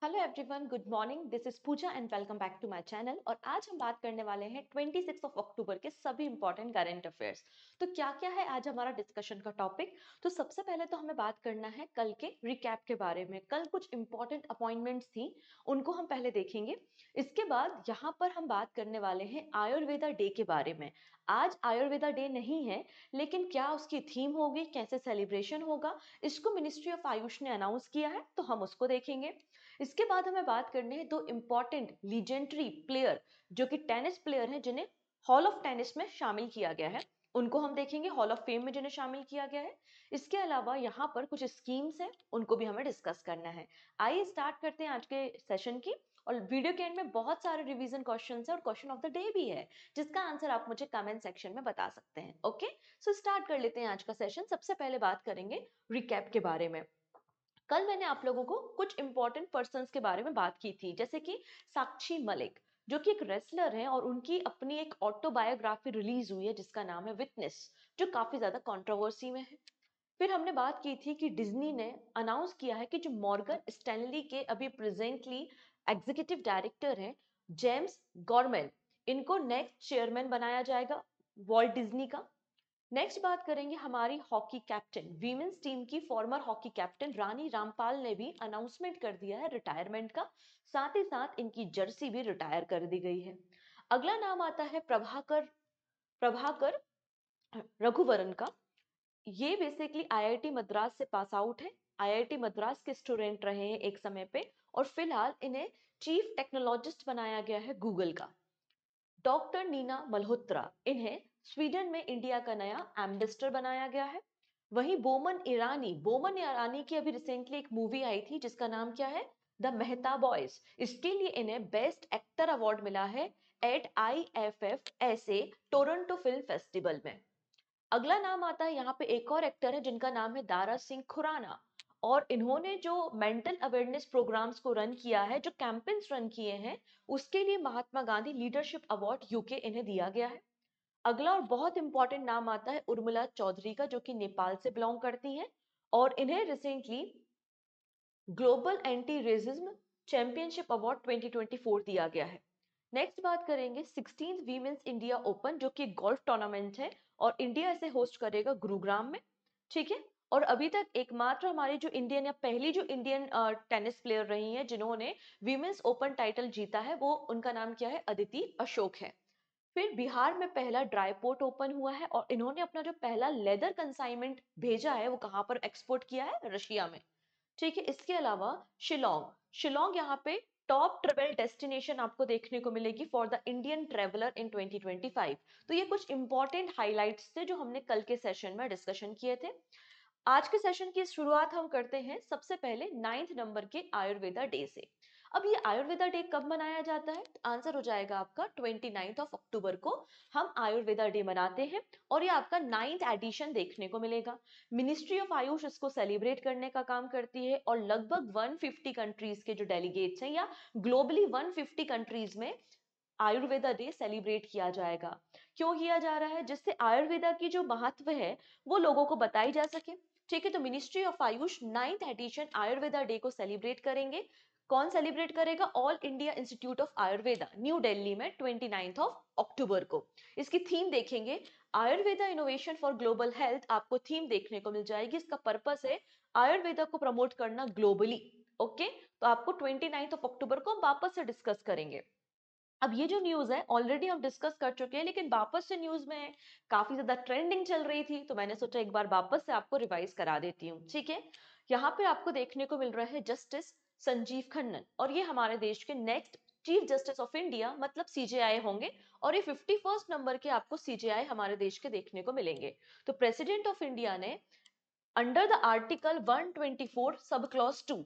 Hello everyone, good morning. This is Pooja and welcome back to my channel. और आज हम बात करने वाले हैं 26 ऑफ अक्टूबर के सभी इंपॉर्टेंट करंट अफेयर्स। तो क्या क्या है आज हमारा डिस्कशन का टॉपिक। तो सबसे पहले तो हमें बात करना है कल के रिकैप के बारे में। कल कुछ इंपॉर्टेंट अपॉइंटमेंट्स थी, उनको हम पहले देखेंगे। इसके बाद यहाँ पर हम बात करने वाले हैं आयुर्वेदा डे के बारे में। आज आयुर्वेदा डे नहीं है, लेकिन क्या उसकी थीम होगी, कैसे सेलिब्रेशन होगा, इसको मिनिस्ट्री ऑफ आयुष ने अनाउंस किया है, तो हम उसको देखेंगे। इसके बाद हमें बात करनी है दो इंपॉर्टेंट लीजेंडरी प्लेयर जो कि टेनिस प्लेयर हैं, जिन्हें हॉल ऑफ टेनिस में शामिल किया गया है। उनको हम देखेंगे, हॉल ऑफ फेम में जिन्हें शामिल किया गया है। इसके अलावा यहाँ पर कुछ स्कीम्स हैं, उनको भी हमें डिस्कस करना है। आइए स्टार्ट करते हैं आज के सेशन की। और वीडियो के एंड में बहुत सारे रिवीजन क्वेश्चंस हैं और क्वेश्चन ऑफ द डे भी है, जिसका आंसर आप मुझे कमेंट सेक्शन में बता सकते हैं। ओके, सो स्टार्ट कर लेते हैं आज का सेशन। सबसे पहले बात करेंगे रिकैप के बारे में। कल मैंने आप लोगों को कुछ इंपॉर्टेंट पर्सन्स के बारे में बात की थी, जैसे कि साक्षी मलिक, जो कि एक रेसलर है और उनकी अपनी एक ऑटोबायोग्राफी रिलीज हुई है जिसका नाम है विटनेस, जो काफी ज्यादा कंट्रोवर्सी में है। फिर हमने बात की थी कि डिज्नी ने अनाउंस किया है कि जो मॉर्गन स्टैनली के अभी प्रेजेंटली एग्जीक्यूटिव डायरेक्टर हैं, जेम्स गॉर्मेन, इनको नेक्स्ट चेयरमैन बनाया जाएगा वॉल्ट डिज्नी का। नेक्स्ट बात करेंगे हमारी हॉकी कैप्टन, वीमेंस टीम की farmer hockey captain Rani Rampal ने भी अनाउंसमेंट कर दिया है रिटायरमेंट का। साथ ही साथ इनकी जर्सी भी रिटायर कर दी गई है। अगला नाम आता है प्रभाकर प्रभाकर रघुवरन का। ये बेसिकली आईआईटी मद्रास से पास आउट है। आईआईटी मद्रास के स्टूडेंट रहे हैं एक समय पे, और फिलहाल इन्हें चीफ टेक्नोलॉजिस्ट बनाया गया है गूगल का। डॉक्टर नीना मल्होत्रा, इन्हें स्वीडन में इंडिया का नया एम्बेसडर बनाया गया है। वहीं बोमन ईरानी की अभी रिसेंटली एक मूवी आई थी जिसका नाम क्या है, द मेहता बॉयज। इसके लिए इन्हें बेस्ट एक्टर अवार्ड मिला है एट IFFSA टोरंटो फिल्म फेस्टिवल में। अगला नाम आता है, यहाँ पे एक और एक्टर है जिनका नाम है दारा सिंह खुराना, और इन्होंने जो मेंटल अवेयरनेस प्रोग्राम्स को रन किया है, जो कैंपेन्स रन किए हैं, उसके लिए Mahatma Gandhi leadership award UK इन्हें दिया गया है। अगला और बहुत इंपॉर्टेंट नाम आता है उर्मिला चौधरी का, जो कि नेपाल से बिलोंग करती हैं, और इन्हें recently global anti racism championship award 2024 दिया गया है। नेक्स्ट बात करेंगे 16th वीमेंस इंडिया ओपन, जो कि गोल्फ टूर्नामेंट है और इंडिया इसे होस्ट करेगा गुरुग्राम में। ठीक है। और अभी तक एकमात्र हमारी जो इंडियन या पहली जो इंडियन टेनिस प्लेयर रही हैं जिन्होंने वीमेंस ओपन टाइटल जीता है, वो उनका नाम क्या है, अदिति अशोक है। फिर बिहार में पहला ड्राईपोर्ट ओपन हुआ है और इन्होंने अपना जो पहला लेदर कंसाइनमेंट भेजा है वो कहाँ पर एक्सपोर्ट किया है, रशिया में। ठीक है। इसके अलावा शिलोंग शिलोंग यहाँ पे टॉप ट्रेवल डेस्टिनेशन आपको देखने को मिलेगी फॉर द इंडियन ट्रेवलर इन 2025। तो ये कुछ इंपॉर्टेंट हाइलाइट्स थे जो हमने कल के सेशन में डिस्कशन किए थे। आज के सेशन की शुरुआत हम करते हैं सबसे पहले 9th नंबर के आयुर्वेदा डे से। अब ये आयुर्वेदा डे कब मनाया जाता है, आंसर हो जाएगा आपका 29 ऑफ अक्टूबर को हम आयुर्वेदा डे मनाते हैं। और ये आपका 9th एडिशन देखने को मिलेगा। मिनिस्ट्री ऑफ आयुष इसको सेलिब्रेट करने का काम करती है और लगभग 150 कंट्रीज के जो डेलीगेट्स हैं, या ग्लोबली 150 कंट्रीज में आयुर्वेदा डे सेलिब्रेट किया जाएगा। क्यों किया जा रहा है, जिससे आयुर्वेदा की जो महत्व है वो लोगों को बताई जा सके। ठीक है। तो ministry of AYUSH 9th edition Ayurveda day को सेलिब्रेट करेंगे। कौन सेलिब्रेट करेगा, all India institute of Ayurveda new Delhi में 29 ऑफ अक्टूबर को। इसकी थीम देखेंगे, Ayurveda innovation for global health. आपको थीम देखने को मिल जाएगी। इसका पर्पस है आयुर्वेदा को प्रमोट करना ग्लोबली। ओके। तो आपको 29 ऑफ अक्टूबर को वापस से डिस्कस करेंगे। अब ये जो न्यूज है ऑलरेडी हम डिस्कस कर चुके हैं, लेकिन वापस से न्यूज में काफी ज्यादा ट्रेंडिंग चल रही थी, तो मैंने सोचा एक बार वापस से आपको रिवाइज करा देती हूँ। ठीक है। यहाँ पे आपको देखने को मिल रहा है जस्टिस संजीव खन्ना, और ये हमारे देश के next chief justice of India मतलब CJI होंगे। और ये 51st नंबर के आपको CJI हमारे देश के देखने को मिलेंगे। तो प्रेसिडेंट ऑफ इंडिया ने under the article 124 sub clause 2,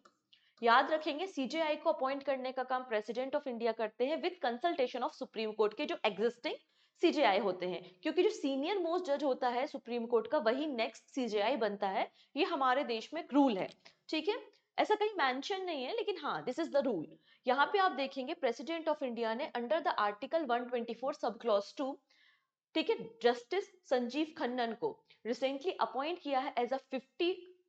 याद रखेंगे, CJI को अपॉइंट करने का काम प्रेसिडेंट ऑफ इंडिया करते हैं with consultation of supreme court के जो एग्जिस्टिंग CJI होते हैं, क्योंकि जो सीनियर मोस्ट जज होता है सुप्रीम कोर्ट का, वही नेक्स्ट CJI बनता है। ये हमारे देश में रूल है। ठीक है। ऐसा कहीं मेंशन नहीं है, लेकिन हाँ, दिस इज द रूल। यहाँ पे आप देखेंगे प्रेसिडेंट ऑफ इंडिया ने under the article 124 sub clause 2, ठीक है, जस्टिस संजीव खन्ना को रिसेंटली अपॉइंट किया है as a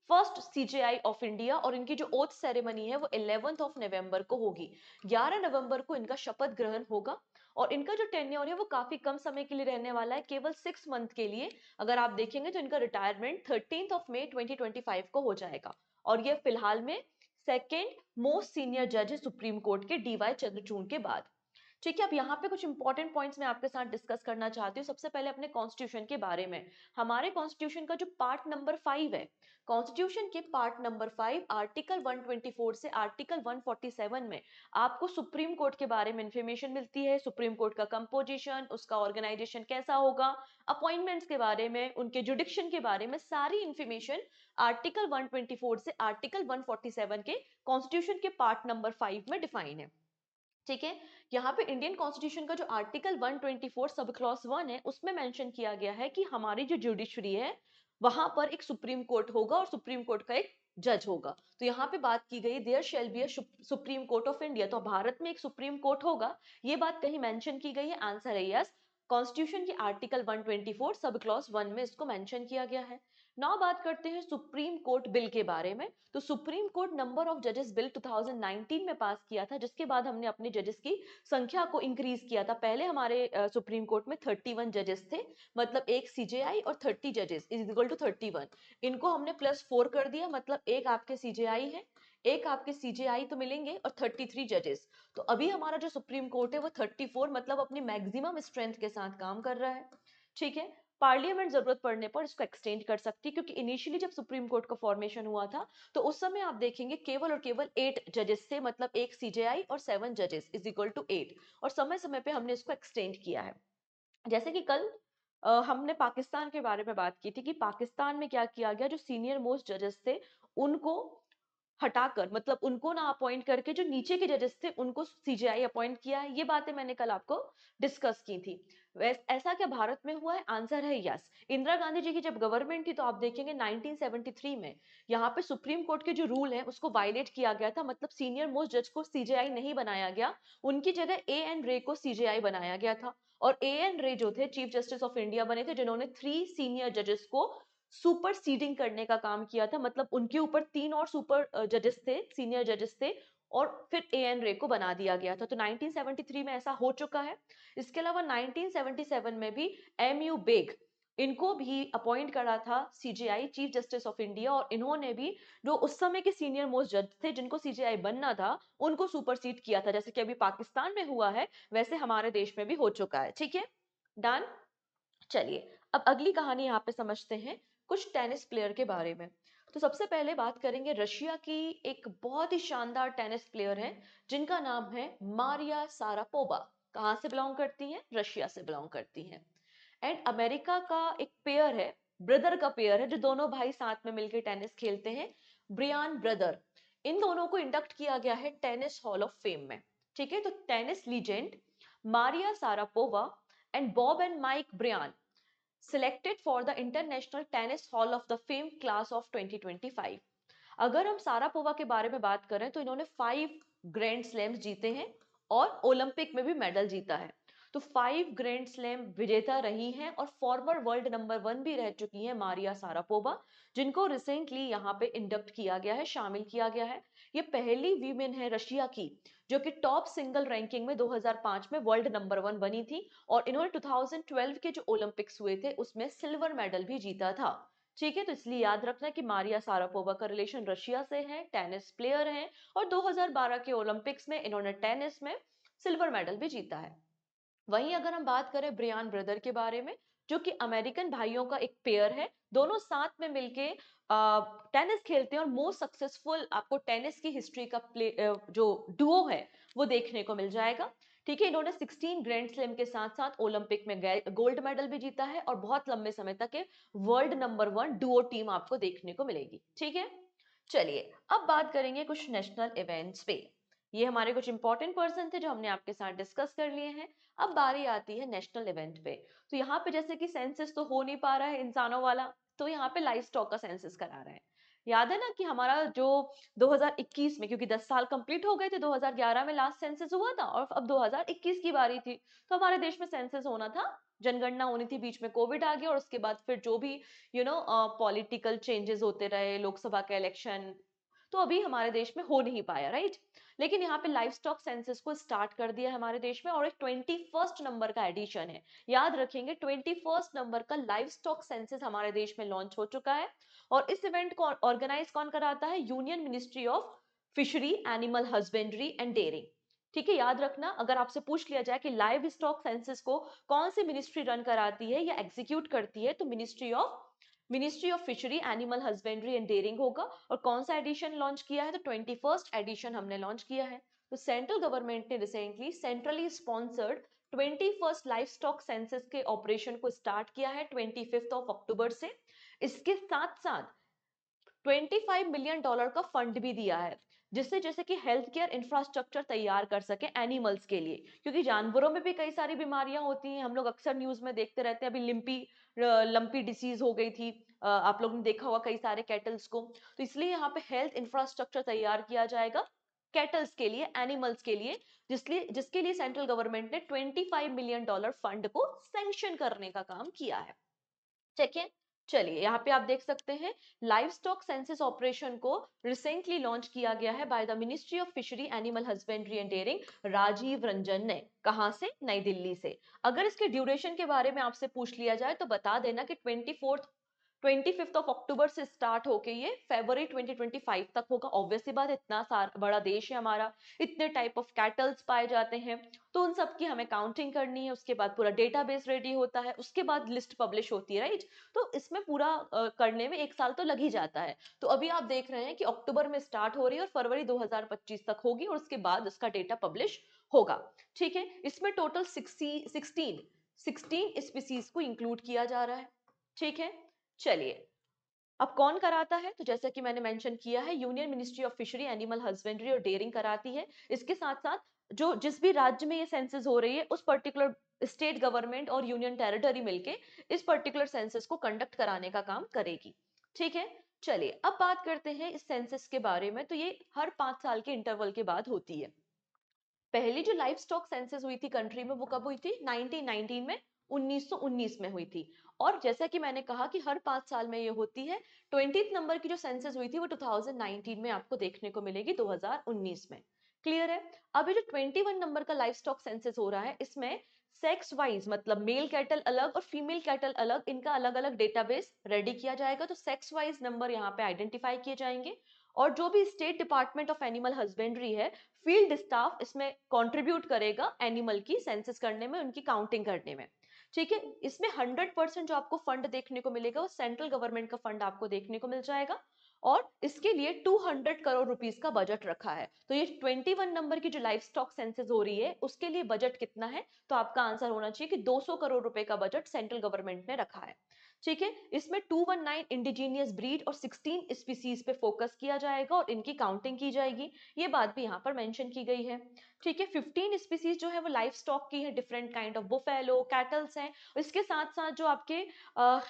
first CJI of India, और इनकी जो ओथ सेरेमनी है वो 11th ऑफ नवंबर को होगी। 11 नवंबर को इनका शपथ ग्रहण होगा, और इनका जो टेन्योर है वो काफी कम समय के लिए रहने वाला है, केवल 6 मंथ के लिए। अगर आप देखेंगे तो इनका रिटायरमेंट 13 ऑफ मई 2025 को हो जाएगा। और ये फिलहाल में सेकेंड मोस्ट सीनियर जज है सुप्रीम कोर्ट के डीवाई चंद्रचूड़ के बाद। ठीक है, अब यहाँ पे कुछ इंपॉर्टेंट पॉइंट्स मैं आपके साथ डिस्कस करना चाहती हूँ। सबसे पहले अपने कॉन्स्टिट्यूशन के बारे में। हमारे कॉन्स्टिट्यूशन का जो पार्ट नंबर 5 है, कॉन्स्टिट्यूशन के पार्ट नंबर 5 आर्टिकल 124 से आर्टिकल 147 में आपको सुप्रीम कोर्ट के बारे में इंफॉर्मेशन मिलती है। सुप्रीम कोर्ट का कंपोजिशन, उसका ऑर्गेनाइजेशन कैसा होगा, अपॉइंटमेंट्स के बारे में, उनके जुडिक्शन के बारे में सारी इंफॉर्मेशन आर्टिकल 124 से आर्टिकल 147 के कॉन्स्टिट्यूशन के पार्ट नंबर 5 में डिफाइन है। ठीक है, यहाँ पे इंडियन कॉन्स्टिट्यूशन का जो आर्टिकल 124 सब क्लॉज 1 है, उसमें मेंशन किया गया है कि हमारी जो जुडिशरी है वहां पर एक सुप्रीम कोर्ट होगा और सुप्रीम कोर्ट का एक जज होगा। तो यहाँ पे बात की गई there shall be a supreme court of India, तो भारत में एक सुप्रीम कोर्ट होगा, ये बात कहीं मेंशन की गई है? आंसर है यस। कॉन्स्टिट्यूशन के आर्टिकल 124 सब क्लॉज 1 में इसको मेंशन किया गया है। नाउ बात करते हैं सुप्रीम कोर्ट बिल के बारे में। तो सुप्रीम कोर्ट नंबर ऑफ जजेस बिल 2019 में पास किया था, जिसके बाद हमने अपने जजेस की संख्या को इंक्रीज किया था। पहले हमारे सुप्रीम कोर्ट में 31 जजेस थे, मतलब एक सीजेआई और 30 जजेस इज इक्वल टू 31। इनको हमने +4 कर दिया, मतलब एक आपके सीजेआई है, एक आपके सीजेआई तो मिलेंगे, और 33 जजेस। तो अभी हमारा जो सुप्रीम कोर्ट है वो 34, मतलब अपनी मैक्सिमम स्ट्रेंथ के साथ काम कर रहा है। ठीक है, पार्लियामेंट जरूरत पड़ने पर इसको एक्सटेंड कर सकती है, क्योंकि इनिशियली जब सुप्रीम कोर्ट का फॉर्मेशन हुआ था तो उस समय आप देखेंगे केवल और केवल 8 जजेस थे, मतलब एक सीजेआई और 7 जजेस इज इक्वल टू 8। और समय समय पे हमने इसको एक्सटेंड किया है। जैसे कि कल हमने पाकिस्तान के बारे में बात की थी कि पाकिस्तान में क्या किया गया, जो सीनियर मोस्ट जजेस थे उनको हटाकर, मतलब उनको ना अपॉइंट करके जो नीचे के जजेस थे उनको सीजेआई अपॉइंट किया है। ये बातें मैंने कल आपको डिस्कस की थी। ऐसा क्या भारत में हुआ है? आंसर है यस। इंदिरा गांधी जी की जब गवर्नमेंट थी तो आप देखेंगे 1973 में यहाँ पे सुप्रीम कोर्ट के जो रूल है उसको वायलेट किया गया था, मतलब सीनियर मोस्ट जज को सीजेआई नहीं बनाया गया, उनकी जगह ए एन रे को सीजेआई बनाया गया था। और ए एन रे जो थे चीफ जस्टिस ऑफ इंडिया बने थे, जिन्होंने 3 सीनियर जजेस को सुपर सीडिंग करने का काम किया था, मतलब उनके ऊपर 3 और सुपर जजेस थे, सीनियर जजेस थे, और फिर ए एन रे को बना दिया गया था। तो 1973 में ऐसा हो चुका है। इसके अलावा 1977 में भी एम यू बेग, इनको भी अपॉइंट करा था CJI chief justice of India, और इन्होंने भी जो उस समय के सीनियर मोस्ट जज थे जिनको सीजेआई बनना था उनको सुपरसीड किया था। जैसे कि अभी पाकिस्तान में हुआ है वैसे हमारे देश में भी हो चुका है। ठीक है, डन। चलिए, अब अगली कहानी यहाँ पे समझते हैं कुछ टेनिस प्लेयर के बारे में। तो सबसे पहले बात करेंगे रशिया की, एक बहुत ही शानदार टेनिस प्लेयर है जिनका नाम है मारिया सारापोवा। कहाँ से बिलोंग करती हैं? रशिया से बिलोंग करती हैं। एंड अमेरिका का एक पेयर है, ब्रदर का पेयर है, जो दोनों भाई साथ में मिलकर टेनिस खेलते हैं, ब्रियान ब्रदर। इन दोनों को इंडक्ट किया गया है टेनिस हॉल ऑफ फेम में। ठीक है, तो tennis legend Maria Sharapova and Bob and Mike Bryan selected for the International Tennis Hall of the Fame class of 2025। अगर हम सारापोवा के बारे में बात करें तो इन्होंने 5 ग्रैंड स्लैम्स जीते हैं और ओलंपिक में भी मेडल जीता है। तो 5 ग्रैंड स्लैम विजेता रही हैं और फॉर्मर वर्ल्ड नंबर 1 भी रह चुकी हैं मारिया सारापोवा, जिनको रिसेंटली यहाँ पे इंडक्ट किया गया है, शामिल किया गया है। ये पहली वीमेन है रशिया की जो कि टॉप सिंगल रैंकिंग में 2005 में वर्ल्ड नंबर 1 बनी थी, और इन्होंने 2012 के जो ओलंपिक्स हुए थे उसमें सिल्वर मेडल भी जीता था। ठीक है, तो इसलिए याद रखना कि मारिया सारापोवा का रिलेशन रशिया से है, टेनिस प्लेयर हैं, और 2012 के ओलंपिक्स में इन्होंने टेनिस में सिल्वर मेडल भी जीता है। वहीं अगर हम बात करें ब्रियान ब्रदर के बारे में, जो कि अमेरिकन भाइयों का एक पेयर है, दोनों साथ में मिलके टेनिस खेलते हैं, और मोस्ट सक्सेसफुल आपको टेनिस की हिस्ट्री का प्ले जो डुओ है वो देखने को मिल जाएगा। ठीक है, इन्होंने 16 ग्रैंड स्लैम के साथ साथ ओलंपिक में गोल्ड मेडल भी जीता है, और बहुत लंबे समय तक के वर्ल्ड नंबर 1 डुओ टीम आपको देखने को मिलेगी। ठीक है, चलिए अब बात करेंगे कुछ नेशनल इवेंट्स पे। ये हमारे कुछ इंपॉर्टेंट पर्सन थे जो हमने आपके साथ डिस्कस कर लिए हैं। अब बारी आती है नेशनल इवेंट पे। तो यहाँ पे जैसे कि सेंसस तो हो नहीं पा रहा है इंसानों वाला, तो यहाँ पे लाइव स्टॉक का सेंसस करा रहे हैं। याद है ना कि हमारा जो 2021 में, क्योंकि 10 साल कंप्लीट हो गए थे, 2011 में लास्ट सेंसस हुआ था और अब 2021 की बारी थी, तो हमारे देश में सेंसस होना था, जनगणना होनी थी, बीच में कोविड आ गया और उसके बाद फिर जो भी पॉलिटिकल चेंजेस होते रहे, लोकसभा के इलेक्शन, तो अभी हमारे देश में हो नहीं पाया, राइट। लेकिन यहाँ पे लाइफ स्टॉक सेंसस को स्टार्ट कर दिया है हमारे देश में और एक 21st नंबर का एडिशन है। याद रखेंगे 21st नंबर का लाइफ स्टॉक सेंसस हमारे देश में लॉन्च हो चुका है और इस इवेंट को ऑर्गेनाइज कौन कराता है? Union ministry of fishery, animal husbandry and dairying. ठीक है, याद रखना, अगर आपसे पूछ लिया जाए कि लाइव स्टॉक सेंसस को कौन सी मिनिस्ट्री रन कराती है या एग्जीक्यूट करती है, तो ministry of fishery, animal husbandry and dairying होगा। और कौन सा एडिशन लॉन्च किया है? तो 21st एडिशन हमने लॉन्च किया है। तो सेंट्रल गवर्नमेंट ने recently centrally sponsored 21st life stock census के ऑपरेशन को स्टार्ट किया है 25 से। इसके साथ साथ $25 मिलियन का फंड भी दिया है, जिससे जैसे कि हेल्थ केयर इंफ्रास्ट्रक्चर तैयार कर सके एनिमल्स के लिए, क्योंकि जानवरों में भी कई सारी बीमारियां होती हैं, हम लोग अक्सर न्यूज में देखते रहते हैं। अभी लंपी डिसीज हो गई थी, आप लोगों ने देखा होगा कई सारे कैटल्स को, तो इसलिए यहाँ पे हेल्थ इंफ्रास्ट्रक्चर तैयार किया जाएगा कैटल्स के लिए, एनिमल्स के लिए, जिसके लिए सेंट्रल गवर्नमेंट ने $25 मिलियन फंड को सैंक्शन करने का काम किया है। ठीक है, चलिए यहाँ पे आप देख सकते हैं लाइव स्टॉक सेंसस ऑपरेशन को रिसेंटली लॉन्च किया गया है by the ministry of fishery, animal husbandry and dairying, Rajiv Ranjan ने। कहां से? नई दिल्ली से। अगर इसके ड्यूरेशन के बारे में आपसे पूछ लिया जाए तो बता देना कि 25 से स्टार्ट होके ये फरवरी 2025 तक होगा। ऑब्वियसली बात, इतना सारा बड़ा देश है हमारा, इतने टाइप ऑफ कैटल्स पाए जाते हैं, तो उन सब की हमें काउंटिंग करनी है, उसके बाद पूरा डेटाबेस रेडी होता है, उसके बाद लिस्ट पब्लिश होती है, राइट। तो इसमें पूरा करने में 1 साल तो लग ही जाता है। तो अभी आप देख रहे हैं कि अक्टूबर में स्टार्ट हो रही है और फरवरी 2025 तक होगी और उसके बाद उसका डेटा पब्लिश होगा। ठीक है, इसमें टोटल 16 स्पीसीज को इंक्लूड किया जा रहा है। ठीक है, चलिए, अब कौन कराता है? तो जैसा कि मैंने मेंशन किया है, union ministry of fishery, animal husbandry और डेयरिंग कराती है। इसके साथ साथ जो जिस भी राज्य में ये सेंसस हो रही है, उस पर्टिकुलर स्टेट गवर्नमेंट और यूनियन टेरिटरी मिलके इस पर्टिकुलर सेंसस को कंडक्ट कराने का काम करेगी। ठीक है, चलिए अब बात करते हैं इस सेंसस के बारे में। तो ये हर 5 साल के इंटरवल के बाद होती है। पहली जो लाइफ स्टॉक सेंसस हुई थी कंट्री में, वो कब हुई थी? 1919 में, 1919 में हुई थी। और जैसा कि मैंने कहा कि हर 5 साल में ये होती है। 20th नंबर की जो सेंसस हुई थी वो 2019 में आपको देखने को मिलेगी, 2019 में। क्लियर है? अभी जो 21 नंबर का लाइफ स्टॉक सेंसस हो रहा है, इसमें सेक्स वाइज, मतलब मेल कैटल अलग और फीमेल कैटल अलग, इनका अलग अलग डेटाबेस रेडी किया जाएगा। तो सेक्स वाइज नंबर यहाँ पे आइडेंटिफाई किए जाएंगे और जो भी state department of animal husbandry है, फील्ड स्टाफ इसमें कंट्रीब्यूट करेगा एनिमल की सेंसस करने में, उनकी काउंटिंग करने में। ठीक है, इसमें 100% जो आपको फंड देखने को मिलेगा वो सेंट्रल गवर्नमेंट का फंड आपको देखने को मिल जाएगा और इसके लिए 200 करोड़ रुपीस का बजट रखा है। तो ये 21 नंबर की जो लाइफ स्टॉक सेंसस हो रही है उसके लिए बजट कितना है? तो आपका आंसर होना चाहिए कि 200 करोड़ रुपए का बजट सेंट्रल गवर्नमेंट ने रखा है। ठीक है, इसमें 219 इंडिजीनियस ब्रीड और 16 स्पीसीज पे फोकस किया जाएगा और इनकी काउंटिंग की जाएगी, ये बात भी यहाँ पर मेंशन की गई है। ठीक है, 15 स्पीसीज जो है वो लाइफ स्टॉक की है, different kind of buffalo, kettles हैं। इसके साथ साथ जो आपके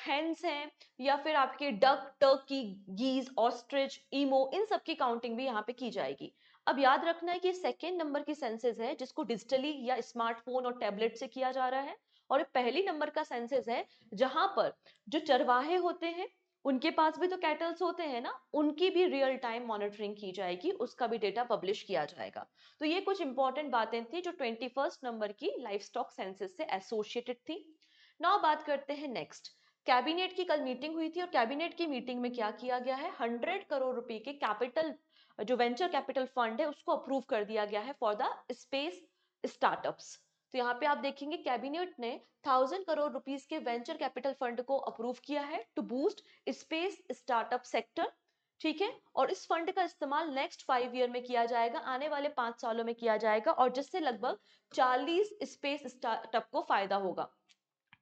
हेन्स हैं या फिर आपके डक, टर्की, गीज, ऑस्ट्रिच, ईमो, इन सब की काउंटिंग भी यहाँ पे की जाएगी। अब याद रखना है कि सेकेंड नंबर की सेंसस है जिसको डिजिटली या स्मार्टफोन और टैबलेट से किया जा रहा है, और पहली नंबर का सेंसस है जहां पर जो चरवाहे होते हैं उनके पास भी तो कैटल्स होते हैं ना, उनकी भी रियल टाइम मॉनिटरिंग की जाएगी, उसका भी डेटा पब्लिश किया जाएगा। तो ये कुछ इंपॉर्टेंट बातें थी जो 21st नंबर की लाइफ स्टॉक सेंसस से एसोसिएटेड थी। नाउ बात करते हैं नेक्स्ट। कैबिनेट की कल मीटिंग हुई थी और कैबिनेट की मीटिंग में क्या किया गया है? 100 करोड़ रुपए के कैपिटल, जो वेंचर कैपिटल फंड है, उसको अप्रूव कर दिया गया है फॉर द स्पेस स्टार्टअप्स। तो यहाँ पे आप देखेंगे कैबिनेट ने 1000 करोड़ रुपीस के वेंचर कैपिटल फंड को अप्रूव किया है to boost space startup sector. ठीक है, और इस फंड का इस्तेमाल नेक्स्ट 5 ईयर में किया जाएगा, आने वाले 5 सालों में किया जाएगा, और जिससे लगभग 40 स्पेस स्टार्टअप को फायदा होगा।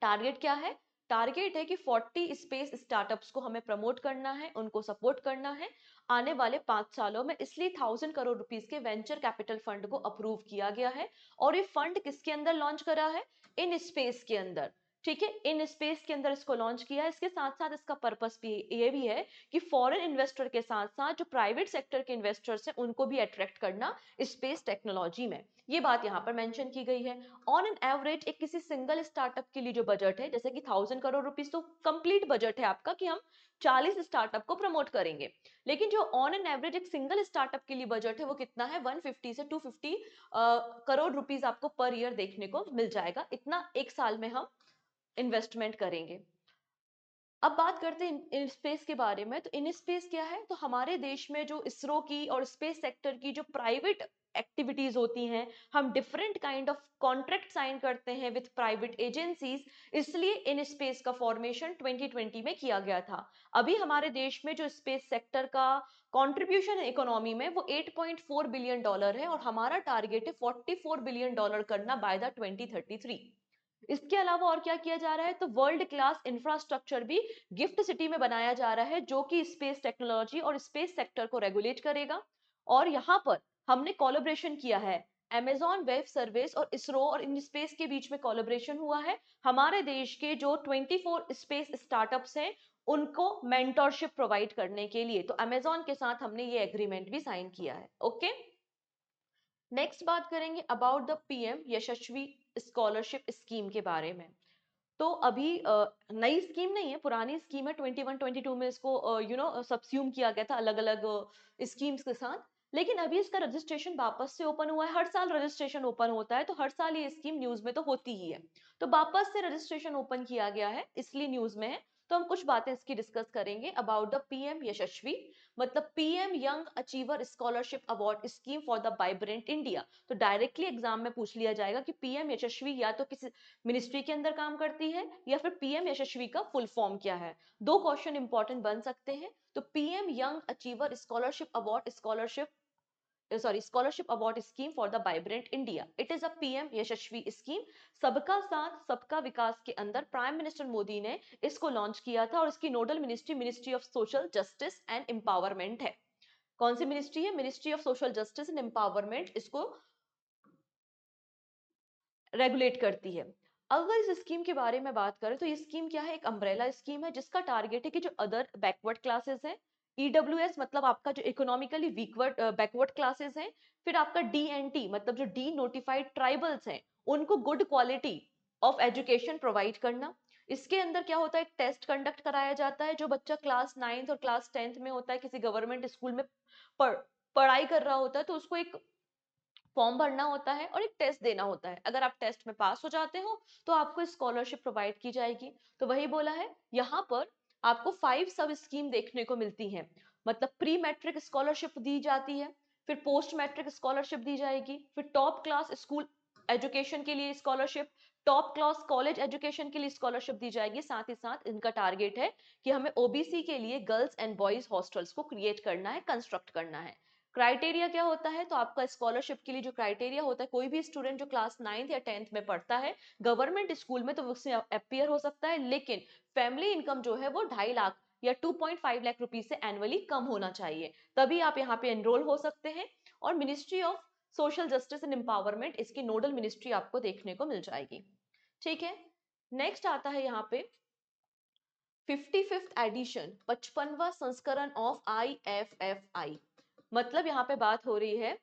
टारगेट क्या है? टारगेट है कि 40 स्पेस स्टार्टअप्स को हमें प्रमोट करना है, उनको सपोर्ट करना है आने वाले 5 सालों में, इसलिए 1000 करोड़ रुपीस के वेंचर कैपिटल फंड को अप्रूव किया गया है। और ये फंड किसके अंदर लॉन्च करा है? इन स्पेस के अंदर। ठीक है, इन स्पेस के अंदर इसको लॉन्च किया। इसके साथ साथ इसका पर्पस भी ये भी है कि फॉरेन इन्वेस्टर के साथ साथ जो प्राइवेट सेक्टर के इन्वेस्टर्स हैं उनको भी अट्रैक्ट करना स्पेस टेक्नोलॉजी में, ये बात यहाँ पर मेंशन की गई है। ऑन एन एवरेज एक किसी सिंगल स्टार्टअप के लिए जो बजट है, जैसे कि 1000 करोड़ रुपीज तो कंप्लीट बजट है आपका कि हम 40 स्टार्टअप को प्रमोट करेंगे, लेकिन जो ऑन एन एवरेज एक सिंगल स्टार्टअप के लिए बजट है वो कितना है, 150 से 250 करोड़ रुपीज आपको पर ईयर देखने को मिल जाएगा, इतना एक साल में हम इन्वेस्टमेंट करेंगे। अब बात करते हैं इन स्पेस के बारे में। तो इन स्पेस क्या है, तो हमारे देश में जो इसरो की और स्पेस सेक्टर की जो प्राइवेट एक्टिविटीज होती हैं, हम different kind of contract sign करते हैं विद प्राइवेट एजेंसीज, इसलिए इन स्पेस का फॉर्मेशन 2020 में किया गया था। अभी हमारे देश में जो स्पेस सेक्टर का कंट्रीब्यूशन है इकोनॉमी में वो 8.4 बिलियन डॉलर है, और हमारा टारगेट है 44 बिलियन डॉलर करना बाय द 2033। इसके अलावा और क्या किया जा रहा है, तो वर्ल्ड क्लास इंफ्रास्ट्रक्चर भी गिफ्ट सिटी में बनाया जा रहा है, जो कि स्पेस टेक्नोलॉजी और स्पेस सेक्टर को रेगुलेट करेगा। और यहाँ पर हमने कोलैबोरेशन किया है, अमेजॉन वेब सर्विस और इसरो और इन स्पेस के बीच में कोलैबोरेशन हुआ है। हमारे देश के जो 24 स्पेस स्टार्टअप्स हैं उनको मेंटरशिप प्रोवाइड करने के लिए, तो अमेजॉन के साथ हमने ये एग्रीमेंट भी साइन किया है। ओके, नेक्स्ट बात करेंगे about the PM Yashasvi scholarship scheme के बारे में। तो अभी नई स्कीम नहीं है, पुरानी स्कीम है, 21-22 में इसको सबस्यूम किया गया था अलग अलग स्कीम्स के साथ, लेकिन अभी इसका रजिस्ट्रेशन वापस से ओपन हुआ है। हर साल रजिस्ट्रेशन ओपन होता है, तो हर साल ये स्कीम न्यूज में तो होती ही है, तो वापस से रजिस्ट्रेशन ओपन किया गया है इसलिए न्यूज में है। तो हम कुछ बातें इसकी डिस्कस करेंगे अबाउट द पीएम यशस्वी, मतलब PM young achiever scholarship award scheme for the vibrant India. तो डायरेक्टली एग्जाम में पूछ लिया जाएगा कि पीएम यशस्वी या तो किसी मिनिस्ट्री के अंदर काम करती है या फिर पीएम यशस्वी का फुल फॉर्म क्या है। दो क्वेश्चन इंपॉर्टेंट बन सकते हैं। तो PM young achiever scholarship award scheme for the vibrant India, it is a PM Yashasvi scheme. सबका साथ सबका विकास के अंदर प्राइम मिनिस्टर मोदी ने इसको लॉन्च किया था, और इसकी nodal ministry ministry of social justice and empowerment है। कौन सी मिनिस्ट्री है, ministry of social justice and empowerment इसको रेगुलेट करती है। अगर इस स्कीम के बारे में बात करें तो ये स्कीम क्या है, एक अम्ब्रेला स्कीम है जिसका टारगेट है कि जो अदर बैकवर्ड क्लासेस हैं, ईडब्ल्यूएस मतलब आपका जो इकोनॉमिकली वीकवर्ड बैकवर्ड क्लासेस हैं, फिर आपका डीएनटी मतलब जो डी नोटिफाइड ट्राइबल्स हैं, उनको good quality of education provide करना। इसके अंदर क्या होता है, एक टेस्ट कंडक्ट कराया जाता है। जो बच्चा क्लास 9th और क्लास 10th में होता है, किसी गवर्नमेंट स्कूल में पढ़ पढ़ाई कर रहा होता है, तो उसको एक फॉर्म भरना होता है और एक टेस्ट देना होता है। अगर आप टेस्ट में पास हो जाते हो तो आपको स्कॉलरशिप प्रोवाइड की जाएगी। तो वही बोला है, यहाँ पर आपको 5 सब स्कीम देखने को मिलती हैं। मतलब प्री मैट्रिक स्कॉलरशिप दी जाती है, फिर पोस्ट मैट्रिक स्कॉलरशिप दी जाएगी, फिर टॉप क्लास स्कूल एजुकेशन के लिए scholarship, top class college education के लिए स्कॉलरशिप दी जाएगी। साथ ही साथ इनका टारगेट है कि हमें ओबीसी के लिए गर्ल्स एंड बॉयज हॉस्टल्स को क्रिएट करना है, कंस्ट्रक्ट करना है। क्राइटेरिया क्या होता है, तो आपका स्कॉलरशिप के लिए जो क्राइटेरिया होता है, कोई भी स्टूडेंट जो क्लास 9th या 10th में पढ़ता है गवर्नमेंट स्कूल में तो उससे अपियर हो सकता है, लेकिन फैमिली इनकम जो है वो 2.5 लाख या 2.5 लाख रुपीज से एनुअली कम होना चाहिए, तभी आप यहाँ पे एनरोल हो सकते हैं। और ministry of social justice and empowerment इसकी नोडल मिनिस्ट्री आपको देखने को मिल जाएगी। ठीक है, नेक्स्ट आता है यहाँ पे 55th एडिशन, 55वां संस्करण ऑफ IFFI। मतलब यहाँ पे बात हो रही है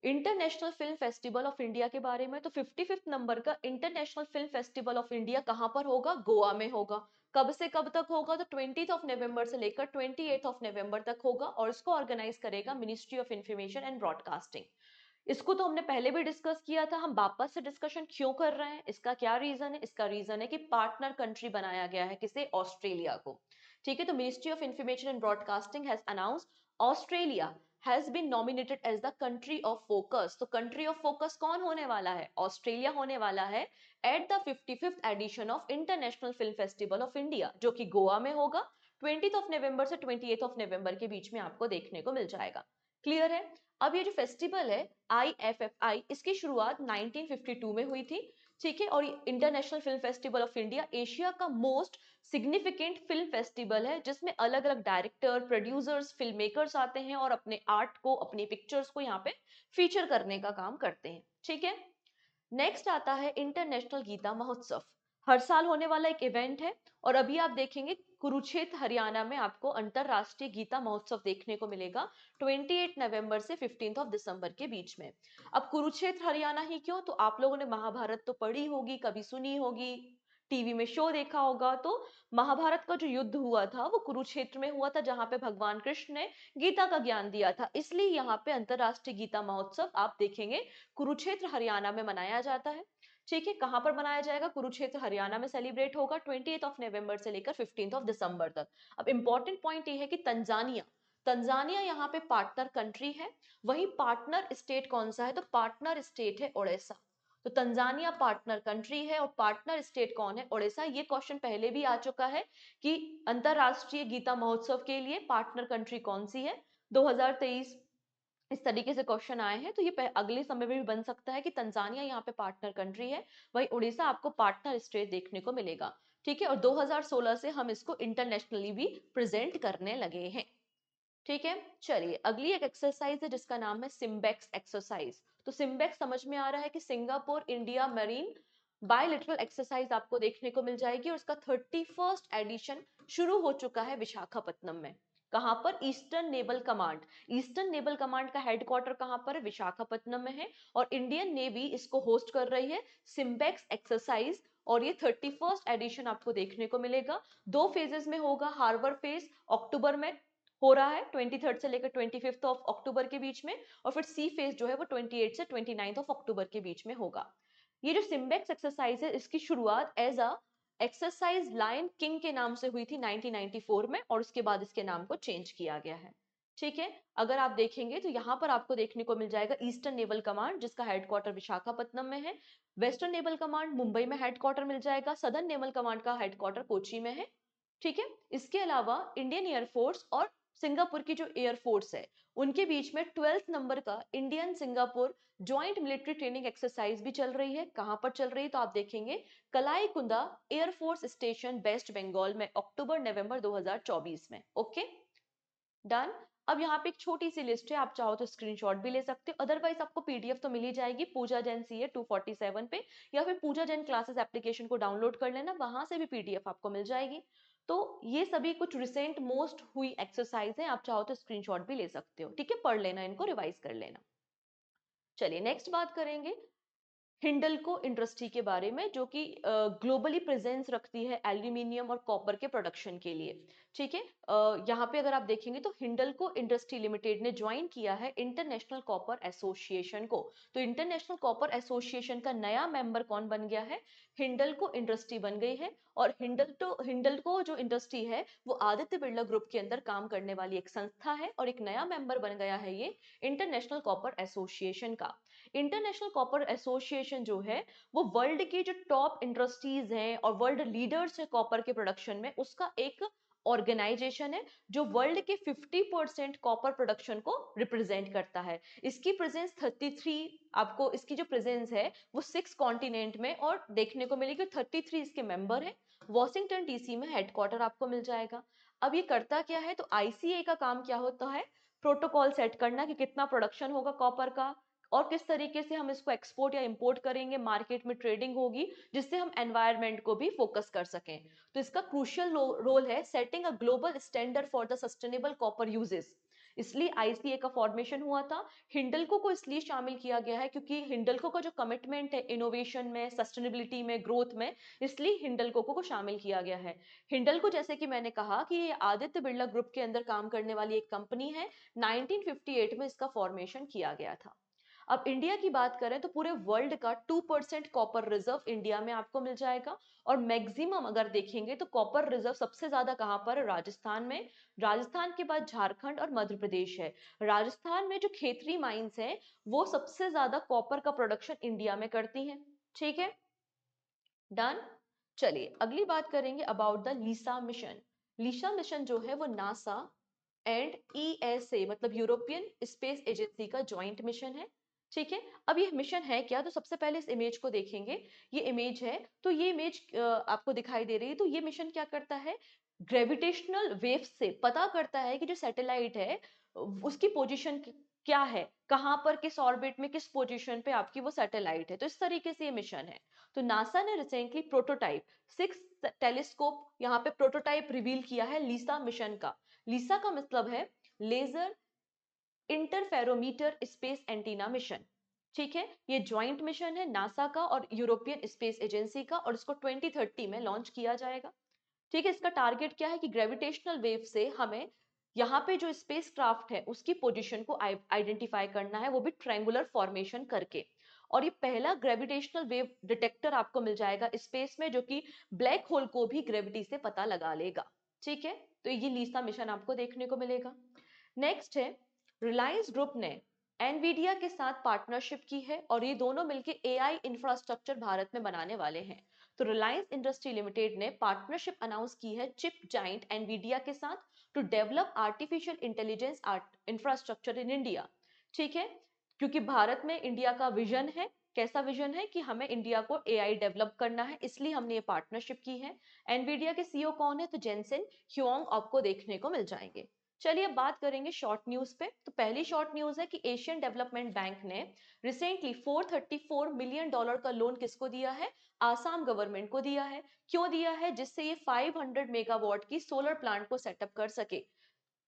international film festival of India के बारे में। तो 55th नंबर का international film festival of India कहाँ पर होगा, गोवा में होगा। कब से कब तक होगा, तो 20th ऑफ नवंबर से लेकर 28th ऑफ नवंबर तक होगा, और इसको ऑर्गेनाइज करेगा ministry of information and broadcasting. इसको तो हमने पहले भी डिस्कस किया था, हम वापस से डिस्कशन क्यों कर रहे हैं, इसका क्या रीजन है, इसका रीजन है कि पार्टनर कंट्री बनाया गया है किसे, ऑस्ट्रेलिया को। ठीक है, तो ministry of information and broadcasting has announce Australia has been nominated as the country of focus. तो कंट्री ऑफ फोकस कौन होने वाला है, ऑस्ट्रेलिया होने वाला है at the 55th edition of international film festival of India, जो कि गोवा में होगा। 20th ऑफ नवंबर से 28th ऑफ नवंबर के बीच में आपको देखने को मिल जाएगा। क्लियर है। अब ये जो फेस्टिवल है IFFI, इसकी शुरुआत 1952 में हुई थी। ठीक है, और international film festival of India Asia का मोस्ट सिग्निफिकेंट फिल्म फेस्टिवल है, जिसमें अलग अलग डायरेक्टर, प्रोड्यूसर्स, फिल्म मेकर्स आते हैं और अपने आर्ट को, अपनी पिक्चर्स को यहाँ पे फीचर करने का काम करते हैं। ठीक है, नेक्स्ट आता है इंटरनेशनल गीता महोत्सव। हर साल होने वाला एक इवेंट है। और अभी आप देखेंगे कुरुक्षेत्र हरियाणा में आपको अंतरराष्ट्रीय गीता महोत्सव देखने को मिलेगा 28 नवंबर से 15 ऑफ दिसंबर के बीच में। अब कुरुक्षेत्र हरियाणा ही क्यों, तो आप लोगों ने महाभारत तो पढ़ी होगी, कभी सुनी होगी, टीवी में शो देखा होगा। तो महाभारत का जो युद्ध हुआ था वो कुरुक्षेत्र में हुआ था, जहां पे भगवान कृष्ण ने गीता का ज्ञान दिया था। इसलिए यहाँ पे अंतरराष्ट्रीय गीता महोत्सव आप देखेंगे कुरुक्षेत्र हरियाणा में मनाया जाता है। ठीक है, कहां पर मनाया जाएगा, कुरुक्षेत्र हरियाणा में सेलिब्रेट होगा 28 ऑफ नवंबर से लेकर 15 ऑफ दिसंबर तक। अब इंपॉर्टेंट पॉइंट ये है कि तंजानिया, तंजानिया यहाँ पे पार्टनर कंट्री है। वही पार्टनर स्टेट कौन सा है, तो पार्टनर स्टेट है ओडिशा। तो तंजानिया पार्टनर कंट्री है और पार्टनर स्टेट कौन है, ओडिशा। ये क्वेश्चन पहले भी आ चुका है कि अंतरराष्ट्रीय गीता महोत्सव के लिए पार्टनर कंट्री कौन सी है, 2023 इस तरीके से क्वेश्चन आए हैं। तो ये अगले समय में भी बन सकता है कि तंजानिया यहाँ पे पार्टनर कंट्री है, वही उड़ीसा आपको पार्टनर स्टेट देखने को मिलेगा। ठीक है, और 2016 से हम इसको इंटरनेशनली भी प्रेजेंट करने लगे हैं। ठीक है, चलिए अगली एक एक्सरसाइज है जिसका नाम है सिम्बेक्स एक्सरसाइज। तो सिम्बेक्स समझ में आ रहा है कि सिंगापुर इंडिया मरीन बायलिटरल एक्सरसाइज आपको देखने को मिल जाएगी, और उसका 31st एडिशन शुरू हो चुका है विशाखापत्तनम में। कहां पर, eastern naval command. Eastern naval command का हेडक्वार्टर कहां पर है, विशाखापत्तनम में है। और इंडियन नेवी इसको होस्ट कर रही है, सिम्बेक्स एक्सरसाइज। और ये 31st एडिशन आपको देखने को मिलेगा। 2 फेजेस में होगा। हार्बर फेज अक्टूबर में हो रहा है, 23 से लेकर 25 ऑफ अक्टूबर के बीच में। और फिर सी फेज जो है वो 28 से 29 ऑफ अक्टूबर के बीच में होगा। ये जो सिम्बेक्स एक्सरसाइज है इसकी शुरुआत as a exercise lion king के नाम से हुई थी 1994 में, और उसके बाद इसके नाम को चेंज किया गया है। ठीक है, अगर आप देखेंगे तो यहाँ पर आपको देखने को मिल जाएगा ईस्टर्न नेवल कमांड, जिसका हेडक्वार्टर विशाखापत्तनम में है। वेस्टर्न नेवल कमांड मुंबई में हेडक्वार्टर मिल जाएगा। सदर्न नेवल कमांड का हेडक्वार्टर कोची में है। ठीक है, इसके अलावा इंडियन एयरफोर्स और सिंगापुर की जो एयरफोर्स है उनके बीच में 12th नंबर का Indian Singapore joint military training exercise भी चल रही है। कहां पर चल रही है, तो आप देखेंगे कलाई कुंदा एयरफोर्स स्टेशन वेस्ट बंगाल में, अक्टूबर नवंबर 2024 में। Okay, done. अब यहाँ पे एक छोटी सी लिस्ट है, आप चाहो तो स्क्रीनशॉट भी ले सकते हो, अदरवाइज आपको पीडीएफ तो मिल ही जाएगी पूजा जैन सीए 247 पे, या फिर पूजा जैन क्लासेस एप्लीकेशन को डाउनलोड कर लेना, वहां से भी पीडीएफ आपको मिल जाएगी। तो ये सभी कुछ रिसेंट मोस्ट हुई एक्सरसाइज है, आप चाहो तो स्क्रीनशॉट भी ले सकते हो। ठीक है, पढ़ लेना, इनको रिवाइज कर लेना। चलिए नेक्स्ट बात करेंगे हिंडल्को इंडस्ट्री के बारे में, जो कि ग्लोबली प्रेजेंस रखती है एल्यूमिनियम और कॉपर के प्रोडक्शन के लिए। ठीक है, यहाँ पे अगर आप देखेंगे तो हिंडल्को इंडस्ट्री लिमिटेड ने ज्वाइन किया है इंटरनेशनल कॉपर एसोसिएशन को। तो इंटरनेशनल कॉपर एसोसिएशन का नया मेंबर कौन बन गया है, हिंडल्को इंडस्ट्री बन गई है। और हिंडल्को जो इंडस्ट्री है वो आदित्य बिरला ग्रुप के अंदर काम करने वाली एक संस्था है, और एक नया मेंबर बन गया है ये इंटरनेशनल कॉपर एसोसिएशन का। इंटरनेशनल कॉपर एसोसिएशन जो है वो वर्ल्ड की जो टॉप इंडस्ट्रीज हैं और वर्ल्ड लीडर्स है कॉपर के प्रोडक्शन में, उसका एक ऑर्गेनाइजेशन है जो वर्ल्ड के 50% कॉपर प्रोडक्शन को रिप्रेजेंट करता है। इसकी प्रेजेंस 33, आपको इसकी जो प्रेजेंस है वो 6 कॉन्टिनेंट में और देखने को मिलेगी। 33 इसके मेंबर है। वॉशिंगटन डीसी में हेडक्वार्टर आपको मिल जाएगा। अब ये करता क्या है, तो आईसीए का काम क्या होता है, प्रोटोकॉल सेट करना कि कितना प्रोडक्शन होगा कॉपर का, और किस तरीके से हम इसको एक्सपोर्ट या इंपोर्ट करेंगे, मार्केट में ट्रेडिंग होगी, जिससे हम एनवायरनमेंट को भी फोकस कर सकें। तो इसका क्रूशियल रोल है setting a global standard for the sustainable copper uses. इसलिए आईसीए का फॉर्मेशन हुआ था। हिंडल्को को इसलिए शामिल किया गया है क्योंकि हिंडल्को का जो कमिटमेंट है इनोवेशन में, सस्टेनेबिलिटी में, ग्रोथ में, इसलिए हिंडल्को को शामिल किया गया है। हिंडल्को, जैसे कि मैंने कहा कि ये आदित्य बिरला ग्रुप के अंदर काम करने वाली एक कंपनी है। 1958 में इसका फॉर्मेशन किया गया था। अब इंडिया की बात करें तो पूरे वर्ल्ड का 2% कॉपर रिजर्व इंडिया में आपको मिल जाएगा। और मैक्सिमम अगर देखेंगे तो कॉपर रिजर्व सबसे ज्यादा कहां पर है, राजस्थान में। राजस्थान के बाद झारखंड और मध्य प्रदेश है। राजस्थान में जो खेतरी माइंस है वो सबसे ज्यादा कॉपर का प्रोडक्शन इंडिया में करती हैं। ठीक है, डन। चलिए अगली बात करेंगे अबाउट द लीसा मिशन। लीसा मिशन जो है वो नासा एंड ईएसए मतलब यूरोपियन स्पेस एजेंसी का ज्वाइंट मिशन है। ठीक है, अब ये मिशन है क्या, तो सबसे पहले इस इमेज को देखेंगे। ये इमेज है, तो ये इमेज आपको दिखाई दे रही है। तो ये मिशन क्या करता है, ग्रेविटेशनल वेव से पता करता है कि जो सैटेलाइट है उसकी पोजीशन क्या है, कहां पर, किस ऑर्बिट में, किस पोजीशन पे आपकी वो सैटेलाइट है। तो इस तरीके से ये मिशन है। तो नासा ने रिसेंटली प्रोटोटाइप 6 टेलीस्कोप यहाँ पे प्रोटोटाइप रिवील किया है लीसा मिशन का। लीसा का मतलब है laser interferometer space antenna mission. ठीक है, ये ज्वाइंट मिशन है नासा का और यूरोपियन स्पेस एजेंसी का, और इसको 2030 में लॉन्च किया जाएगा। ठीक है, इसका टारगेट क्या है कि ग्रेविटेशनल वेव से हमें यहाँ पे जो स्पेस क्राफ्ट है उसकी पोजीशन को आइडेंटिफाई करना है, वो भी ट्रायंगुलर फॉर्मेशन करके। और ये पहला ग्रेविटेशनल वेव डिटेक्टर आपको मिल जाएगा स्पेस में, जो कि ब्लैक होल को भी ग्रेविटी से पता लगा लेगा। ठीक है, तो ये लीसा मिशन आपको देखने को मिलेगा। नेक्स्ट है, रिलायंस ग्रुप ने एनवीडिया के साथ पार्टनरशिप की है और ये दोनों मिलकर एआई इंफ्रास्ट्रक्चर भारत में बनाने वाले हैं। तो रिलायंस इंडस्ट्री लिमिटेड ने पार्टनरशिप अनाउंस की है चिप जाइंट एनवीडिया के साथ to develop artificial intelligence infrastructure in India. ठीक है, क्योंकि भारत में इंडिया का विजन है, कैसा विजन है कि हमें इंडिया को एआई डेवलप करना है, इसलिए हमने ये पार्टनरशिप की है। एनवीडिया के सीईओ कौन है? तो जेनसेन ह्युआंग आपको देखने को मिल जाएंगे। चलिए अब बात करेंगे शॉर्ट न्यूज पे। तो पहली शॉर्ट न्यूज है कि एशियन डेवलपमेंट बैंक ने रिसेंटली $434 मिलियन का लोन किसको दिया है? आसाम गवर्नमेंट को दिया है। क्यों दिया है? जिससे ये 500 मेगावाट की सोलर प्लांट को सेटअप कर सके।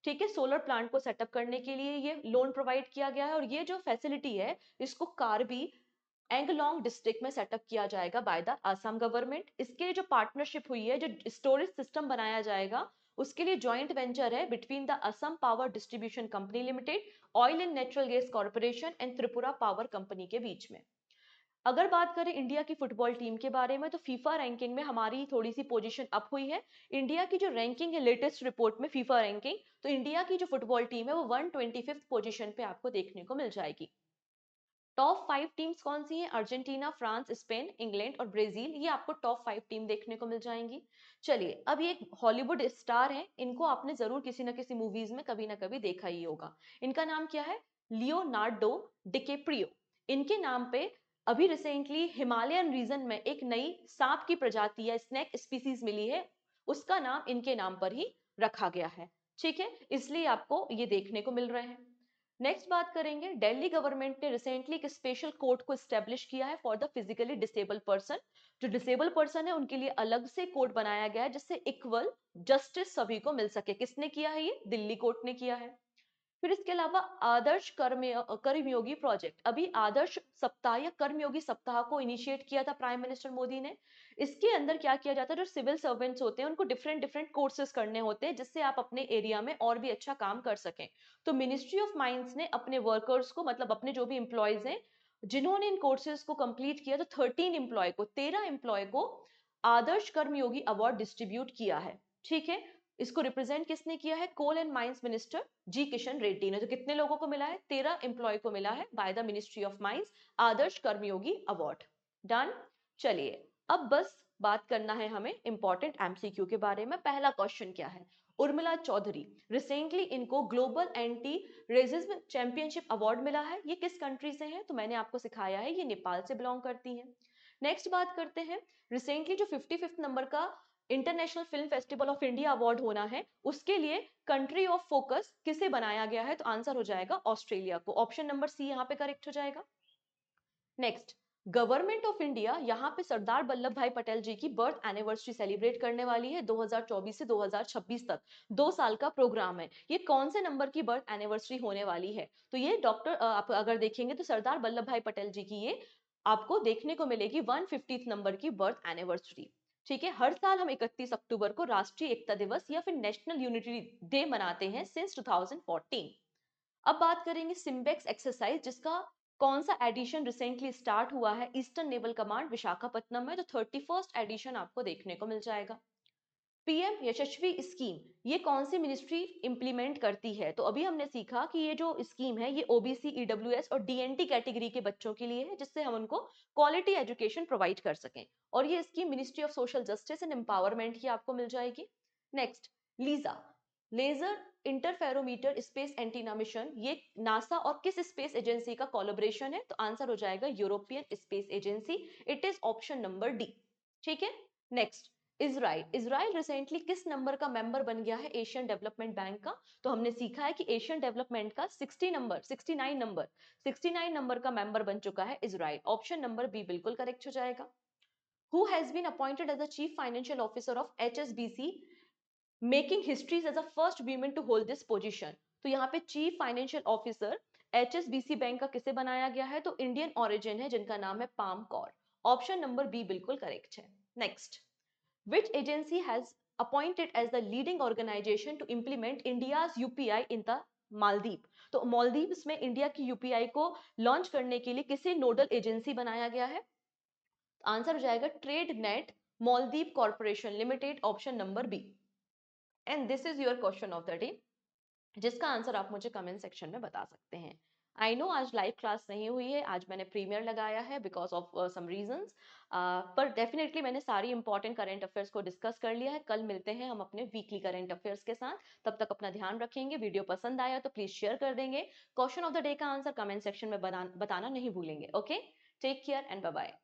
ठीक है, सोलर प्लांट को सेटअप करने के लिए ये लोन प्रोवाइड किया गया है, और ये जो फैसिलिटी है इसको कार्बी एंगलोंग डिस्ट्रिक्ट में सेटअप किया जाएगा बाय द आसाम गवर्नमेंट। इसके लिए जो पार्टनरशिप हुई है, जो स्टोरेज सिस्टम बनाया जाएगा, उसके लिए जॉइंट वेंचर है between the Assam power distribution company limited, oil and natural gas corporation and Tripura power company के बीच में। अगर बात करें इंडिया की फुटबॉल टीम के बारे में, तो फीफा रैंकिंग में हमारी थोड़ी सी पोजीशन अप हुई है। इंडिया की जो रैंकिंग है लेटेस्ट रिपोर्ट में फीफा रैंकिंग, तो इंडिया की जो फुटबॉल टीम है वो 125th पोजीशन पे आपको देखने को मिल जाएगी। टॉप 5 टीम्स कौन सी हैं? अर्जेंटीना, फ्रांस, स्पेन, इंग्लैंड और ब्राजील, ये आपको टॉप 5 टीम देखने को मिल जाएंगी। चलिए, अब ये एक हॉलीवुड स्टार है, इनको आपने जरूर किसी ना किसी मूवीज में कभी ना कभी देखा ही होगा। इनका नाम क्या है? Leonardo DiCaprio. इनके नाम पे अभी रिसेंटली हिमालयन रीजन में एक नई सांप की प्रजाति या स्नेक स्पीसीज मिली है, उसका नाम इनके नाम पर ही रखा गया है। ठीक है, इसलिए आपको ये देखने को मिल रहे हैं। नेक्स्ट बात करेंगे, दिल्ली गवर्नमेंट ने रिसेंटली एक स्पेशल कोर्ट को स्टैब्लिश किया है for the physically disable person. जो डिसेबल पर्सन है उनके लिए अलग से कोर्ट बनाया गया है, जिससे इक्वल जस्टिस सभी को मिल सके। किसने किया है? ये दिल्ली कोर्ट ने किया है। फिर इसके अलावा आदर्श कर्मयोगी प्रोजेक्ट, अभी आदर्श सप्ताह या कर्मयोगी सप्ताह को इनिशिएट किया था प्राइम मिनिस्टर मोदी ने। इसके अंदर क्या किया जाता है, जो सिविल सर्वेंट्स होते हैं उनको डिफरेंट डिफरेंट कोर्सेज करने होते हैं, जिससे आप अपने एरिया में और भी अच्छा काम कर सकें। तो मिनिस्ट्री ऑफ माइंड्स ने अपने वर्कर्स को, मतलब अपने जो भी एम्प्लॉयज हैं जिन्होंने इन कोर्सेज को कंप्लीट किया, तो 13 एम्प्लॉय को आदर्श कर्मयोगी अवार्ड डिस्ट्रीब्यूट किया है। ठीक है, इसको रिप्रेजेंट किसने किया है? कोल एंड माइंस मिनिस्टर जी किशन रेड्डी ने। तो कितने लोगों को मिला है? 13 एम्प्लॉय को मिला है by the ministry of mines Adarsh Karmayogi award. Done. चलिए, अब बस बात करना है हमें इंपॉर्टेंट एमसीक्यू के बारे में। पहला क्वेश्चन क्या है? उर्मिला चौधरी, रिसेंटली इनको global anti racism championship award मिला है। ये किस कंट्री से हैं? तो मैंने आपको सिखाया है, ये नेपाल से बिलोंग करती हैं। नेक्स्ट बात करते हैं, रिसेंटली जो 55th नंबर का international film festival of India award होना है, उसके लिए कंट्री ऑफ फोकस किसे बनाया गया है? तो आंसर हो जाएगा ऑस्ट्रेलिया को। ऑप्शन नंबर सी यहाँ पे करेक्ट हो जाएगा। नेक्स्ट, गवर्नमेंट ऑफ इंडिया यहाँ पे सरदार वल्लभ भाई पटेल जी की बर्थ एनिवर्सरी सेलिब्रेट करने वाली है 2024 से 2026 तक। 2 साल का प्रोग्राम है। ये कौन से नंबर की बर्थ एनिवर्सरी होने वाली है? तो ये डॉक्टर, आप अगर देखेंगे तो सरदार वल्लभ भाई पटेल जी की ये आपको देखने को मिलेगी 150th नंबर की बर्थ एनिवर्सरी। ठीक है, हर साल हम 31 अक्टूबर को राष्ट्रीय एकता दिवस या फिर नेशनल यूनिटी डे मनाते हैं सिंस 2014। अब बात करेंगे सिम्बेक्स एक्सरसाइज, जिसका कौन सा एडिशन रिसेंटली स्टार्ट हुआ है ईस्टर्न नेवल कमांड विशाखापट्टनम में। तो 31st एडिशन आपको देखने को मिल जाएगा। पीएम यशस्वी स्कीम, ये कौन सी मिनिस्ट्री इंप्लीमेंट करती है? तो अभी हमने सीखा कि ये जो स्कीम है ये ओबीसी, ईडब्ल्यूएस और डीएनटी कैटेगरी के बच्चों के लिए है, जिससे हम उनको क्वालिटी एजुकेशन प्रोवाइड कर सकें। और ये scheme ministry of social justice and empowerment की आपको मिल जाएगी। Next, LISA laser interferometer space antenna mission, ये नासा और किस स्पेस एजेंसी का कोलैबोरेशन है? तो आंसर हो जाएगा European space agency. It is option number D. ठीक है। नेक्स्ट, इजराइल इजराइल रिसेंटली किस नंबर का मेंबर बन गया है एशियन डेवलपमेंट बैंक का? तो हमने सीखा है कि एशियन डेवलपमेंट का 69 नंबर का मेंबर बन चुका है इजराइल। ऑप्शन नंबर बी बिल्कुल करेक्ट हो जाएगा। Who has been appointed as the chief financial officer of HSBC, making histories as a first women to hold this position? तो यहाँ पे chief financial officer HSBC bank का किसे बनाया गया है? तो इंडियन ओरिजिन है जिनका नाम है Pam Kaur. Option number B बिल्कुल करेक्ट है। Next, which agency has appointed as the leading organization to implement India's UPI in the Maldives? तो मालदीव्स में इंडिया की यूपीआई को लॉन्च करने के लिए किसे नोडल एजेंसी बनाया गया है? आंसर हो जाएगा trade net Maldives corporation limited, option number B. And this is your question of the day, जिसका आंसर आप मुझे कमेंट सेक्शन में बता सकते हैं। आई नो आज लाइव क्लास नहीं हुई है, आज मैंने प्रीमियर लगाया है बिकॉज ऑफ सम रीजंस, पर डेफिनेटली मैंने सारी इंपॉर्टेंट करंट अफेयर्स को डिस्कस कर लिया है। कल मिलते हैं हम अपने वीकली करंट अफेयर्स के साथ, तब तक अपना ध्यान रखेंगे। वीडियो पसंद आया तो प्लीज शेयर कर देंगे। क्वेश्चन ऑफ द डे का आंसर कमेंट सेक्शन में बताना नहीं भूलेंगे। Okay, take care and bye bye.